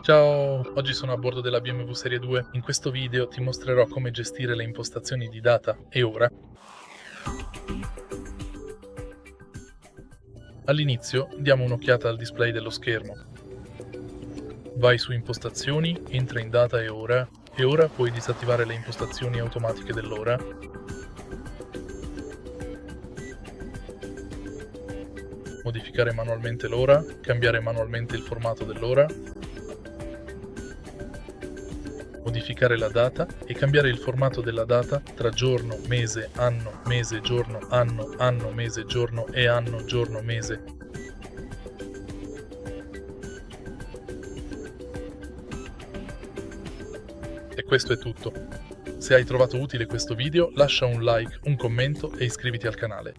Ciao, oggi sono a bordo della BMW Serie 2. In questo video ti mostrerò come gestire le impostazioni di data e ora. All'inizio diamo un'occhiata al display dello schermo. Vai su Impostazioni, entra in data e ora puoi disattivare le impostazioni automatiche dell'ora. Modificare manualmente l'ora, cambiare manualmente il formato dell'ora, modificare la data e cambiare il formato della data tra giorno, mese, giorno, anno, mese, giorno e anno, giorno, mese. E questo è tutto. Se hai trovato utile questo video, lascia un like, un commento e iscriviti al canale.